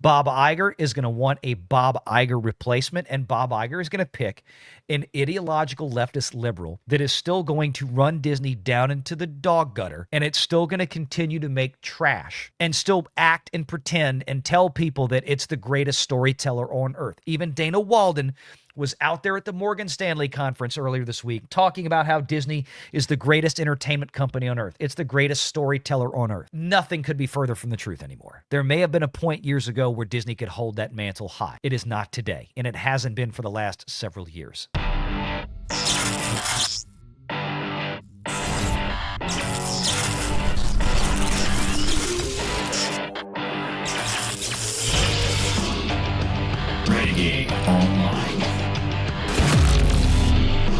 Bob Iger is going to want a Bob Iger replacement, and Bob Iger is going to pick an ideological leftist liberal that is still going to run Disney down into the dog gutter, and it's still going to continue to make trash and still act and pretend and tell people that it's the greatest storyteller on earth. Even Dana Walden was out there at the Morgan Stanley conference earlier this week talking about how Disney is the greatest entertainment company on earth. It's the greatest storyteller on earth. Nothing could be further from the truth anymore. There may have been a point years ago where Disney could hold that mantle high. It is not today, and it hasn't been for the last several years. Renegade Online.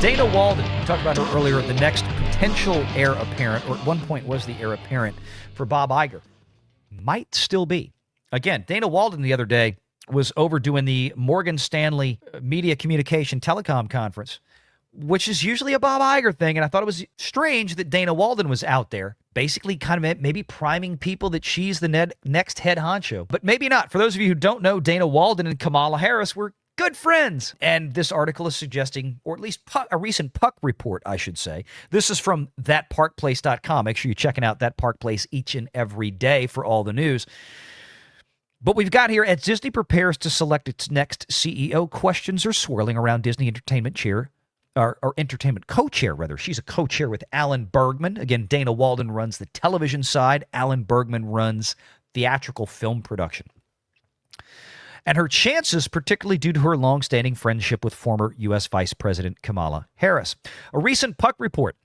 Dana Walden, we talked about her earlier, the next potential heir apparent, or at one point was the heir apparent for Bob Iger, might still be. Again, Dana Walden the other day was over doing the Morgan Stanley Media Communication Telecom Conference, which is usually a Bob Iger thing, and I thought it was strange that Dana Walden was out there, basically kind of maybe priming people that she's the next head honcho. But maybe not. For those of you who don't know, Dana Walden and Kamala Harris were good friends. And this article is suggesting, or at least a recent Puck report, I should say. This is from thatparkplace.com. Make sure you're checking out That Park Place each and every day for all the news. But we've got here, as Disney prepares to select its next CEO, questions are swirling around Disney Entertainment chair, or entertainment co-chair, rather. She's a co-chair with Alan Bergman. Again, Dana Walden runs the television side. Alan Bergman runs theatrical film production. And her chances, particularly due to her longstanding friendship with former U.S. Vice President Kamala Harris. A recent Puck report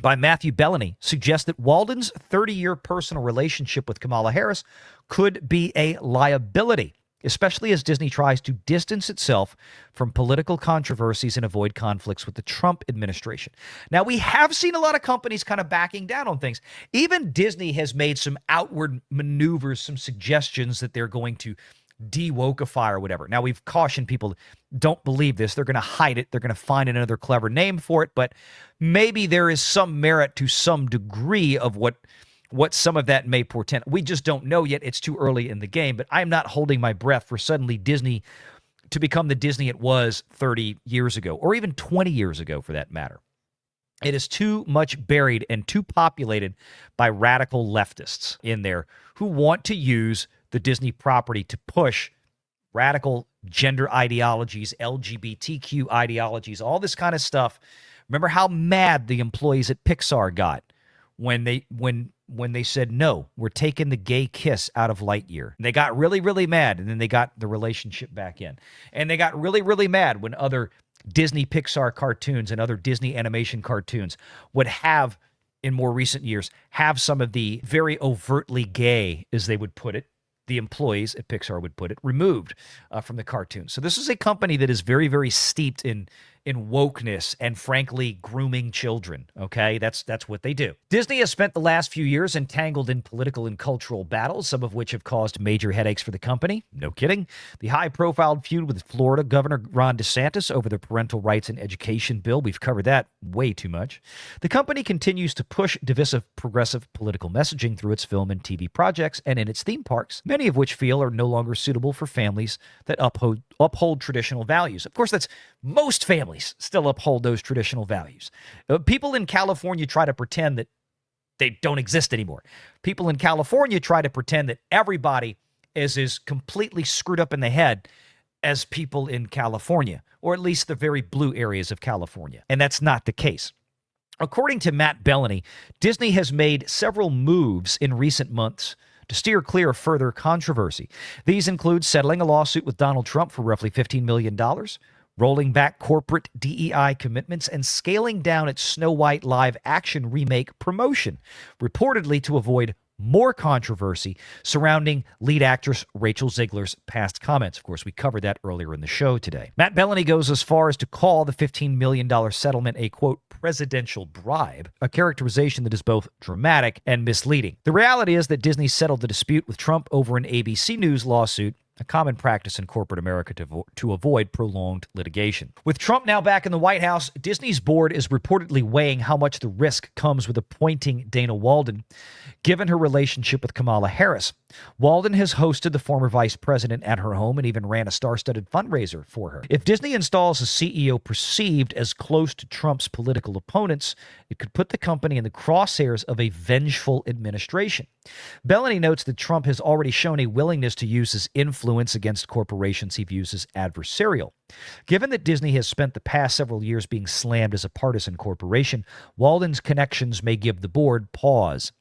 by Matthew Bellany suggests that Walden's 30-year personal relationship with Kamala Harris could be a liability, especially as Disney tries to distance itself from political controversies and avoid conflicts with the Trump administration. Now, we have seen a lot of companies kind of backing down on things. Even Disney has made some outward maneuvers, some suggestions that they're going to de-wokeify or whatever. Now, we've cautioned people, don't believe this. They're going to hide it. They're going to find another clever name for it, but maybe there is some merit to some degree of what some of that may portend. We just don't know yet. It's too early in the game, but I'm not holding my breath for suddenly Disney to become the Disney it was 30 years ago, or even 20 years ago for that matter. It is too much buried and too populated by radical leftists in there who want to use the Disney property to push radical gender ideologies, LGBTQ ideologies, all this kind of stuff. Remember how mad the employees at Pixar got when they said, no, we're taking the gay kiss out of Lightyear. They got really, really mad, and then they got the relationship back in. And they got really, really mad when other Disney Pixar cartoons and other Disney animation cartoons would have, in more recent years, have some of the very overtly gay, as they would put it, the employees at Pixar would put it, removed from the cartoon. So this is a company that is very, very steeped in wokeness and, frankly, grooming children, okay? That's what they do. Disney has spent the last few years entangled in political and cultural battles, some of which have caused major headaches for the company. No kidding. The high-profile feud with Florida Governor Ron DeSantis over the parental rights and education bill. We've covered that way too much. The company continues to push divisive, progressive political messaging through its film and TV projects and in its theme parks, many of which feel are no longer suitable for families that uphold traditional values. Of course, that's most families still uphold those traditional values. People in California try to pretend that they don't exist anymore. People in California try to pretend that everybody is as completely screwed up in the head as people in California, or at least the very blue areas of California. And that's not the case. According to Matt Bellany, Disney has made several moves in recent months to steer clear of further controversy. These include settling a lawsuit with Donald Trump for roughly $15 million, rolling back corporate DEI commitments, and scaling down its Snow White live-action remake promotion, reportedly to avoid more controversy surrounding lead actress Rachel Zegler's past comments. Of course, we covered that earlier in the show today. Matt Bellany goes as far as to call the $15 million settlement a, quote, presidential bribe, a characterization that is both dramatic and misleading. The reality is that Disney settled the dispute with Trump over an ABC News lawsuit a common practice in corporate America to avoid prolonged litigation. With Trump now back in the White House, Disney's board is reportedly weighing how much the risk comes with appointing Dana Walden, given her relationship with Kamala Harris. Walden has hosted the former vice president at her home and even ran a star-studded fundraiser for her. If Disney installs a CEO perceived as close to Trump's political opponents, it could put the company in the crosshairs of a vengeful administration. Bellany notes that Trump has already shown a willingness to use his influence against corporations he views as adversarial. Given that Disney has spent the past several years being slammed as a partisan corporation, Walden's connections may give the board pause.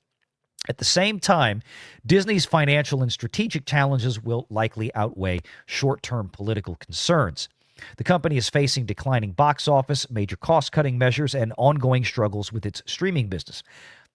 At the same time, Disney's financial and strategic challenges will likely outweigh short-term political concerns. The company is facing declining box office, major cost-cutting measures, and ongoing struggles with its streaming business.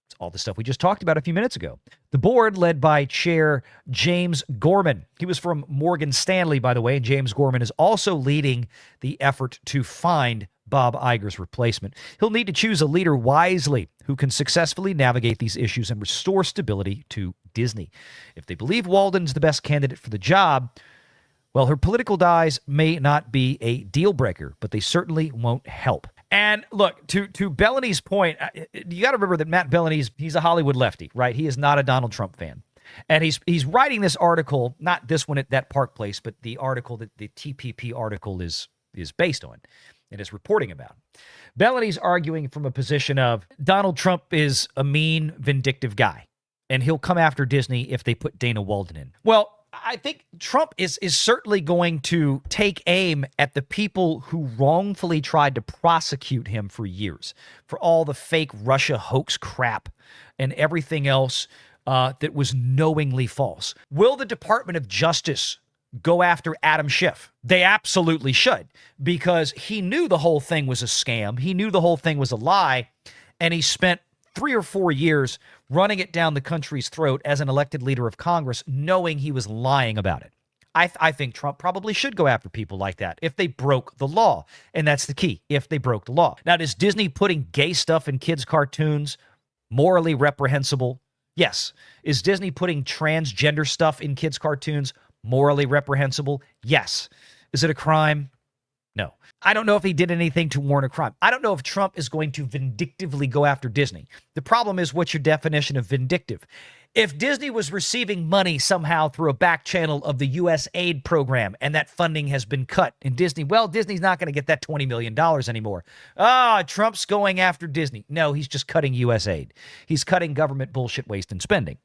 It's all the stuff we just talked about a few minutes ago. The board, led by Chair James Gorman. He was from Morgan Stanley, by the way, and James Gorman is also leading the effort to find Bob Iger's replacement. He'll need to choose a leader wisely who can successfully navigate these issues and restore stability to Disney. If they believe Walden's the best candidate for the job, well, her political ties may not be a deal breaker, but they certainly won't help. And look, to Bellany's point, you got to remember that Matt Bellany, he's a Hollywood lefty, right? He is not a Donald Trump fan. And he's writing this article, not this one at that Park Place, but the article that the TPP article is based on and is reporting about. Bellany's arguing from a position of Donald Trump is a mean, vindictive guy, and he'll come after Disney if they put Dana Walden in. Well, I think Trump is certainly going to take aim at the people who wrongfully tried to prosecute him for years for all the fake Russia hoax crap and everything else that was knowingly false. Will the Department of Justice go after Adam Schiff? They absolutely should, because he knew the whole thing was a scam. He knew the whole thing was a lie, and he spent 3 or 4 years running it down the country's throat as an elected leader of Congress, knowing he was lying about it. I think Trump probably should go after people like that if they broke the law. And that's the key, if they broke the law. Now, is Disney putting gay stuff in kids' cartoons morally reprehensible? Yes. Is Disney putting transgender stuff in kids' cartoons morally reprehensible? Yes. Is it a crime? No. I don't know if he did anything to warrant a crime. I don't know if Trump is going to vindictively go after Disney. The problem is, what's your definition of vindictive? If Disney was receiving money somehow through a back channel of the U.S. aid program and that funding has been cut, and Disney's not going to get that $20 million anymore. Trump's going after Disney. No, he's just cutting U.S. aid. He's cutting government bullshit, waste, and spending.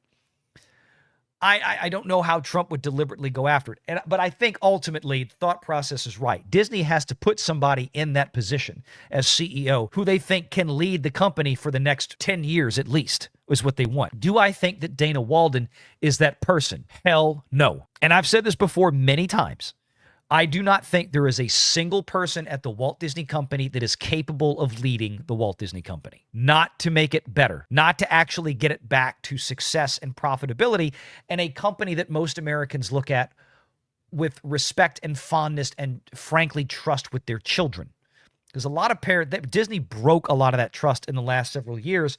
I don't know how Trump would deliberately go after it. But I think ultimately the thought process is right. Disney has to put somebody in that position as CEO who they think can lead the company for the next 10 years at least, is what they want. Do I think that Dana Walden is that person? Hell no. And I've said this before many times. I do not think there is a single person at the Walt Disney Company that is capable of leading the Walt Disney Company. Not to make it better, not to actually get it back to success and profitability, and a company that most Americans look at with respect and fondness and, frankly, trust with their children. Because a lot of Disney broke a lot of that trust in the last several years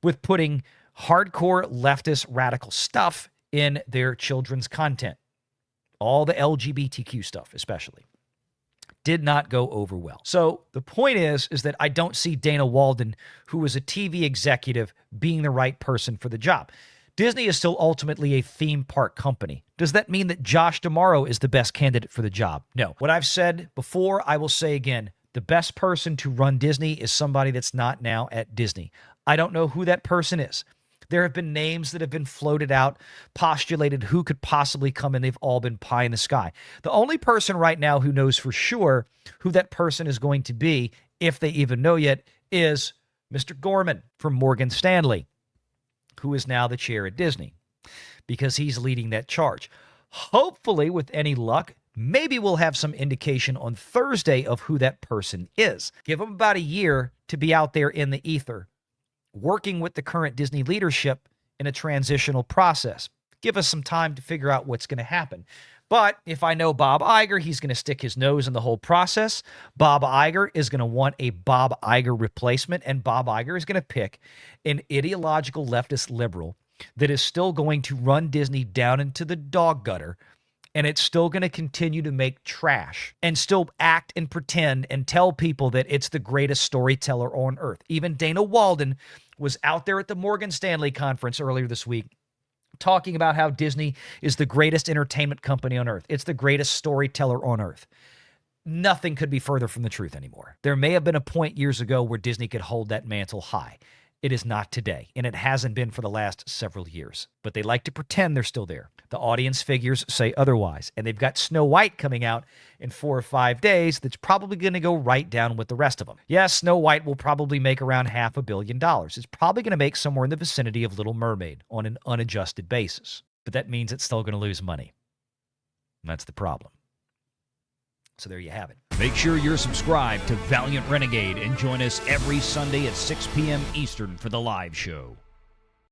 with putting hardcore leftist radical stuff in their children's content. All the LGBTQ stuff, especially, did not go over well. So the point is that I don't see Dana Walden, who is a TV executive, being the right person for the job. Disney is still ultimately a theme park company. Does that mean that Josh D'Amaro is the best candidate for the job? No. What I've said before, I will say again. The best person to run Disney is somebody that's not now at Disney. I don't know who that person is. There have been names that have been floated out, postulated who could possibly come in. They've all been pie in the sky. The only person right now who knows for sure who that person is going to be, if they even know yet, is Mr. Gorman from Morgan Stanley, who is now the chair at Disney, because he's leading that charge. Hopefully, with any luck, maybe we'll have some indication on Thursday of who that person is. Give them about a year to be out there in the ether, working with the current Disney leadership in a transitional process. Give us some time to figure out what's going to happen. But if I know Bob Iger, he's going to stick his nose in the whole process. Bob Iger is going to want a Bob Iger replacement, and Bob Iger is going to pick an ideological leftist liberal that is still going to run Disney down into the dog gutter And it's still going to continue to make trash and still act and pretend and tell people that it's the greatest storyteller on earth. Even Dana Walden was out there at the Morgan Stanley conference earlier this week talking about how Disney is the greatest entertainment company on earth. It's the greatest storyteller on earth. Nothing could be further from the truth anymore. There may have been a point years ago where Disney could hold that mantle high. It is not today, and it hasn't been for the last several years. But they like to pretend they're still there. The audience figures say otherwise, and they've got Snow White coming out in 4 or 5 days that's probably going to go right down with the rest of them. Yes, Snow White will probably make around $500 million. It's probably going to make somewhere in the vicinity of Little Mermaid on an unadjusted basis. But that means it's still going to lose money. And that's the problem. So there you have it. Make sure you're subscribed to Valiant Renegade and join us every Sunday at 6 p.m. Eastern for the live show.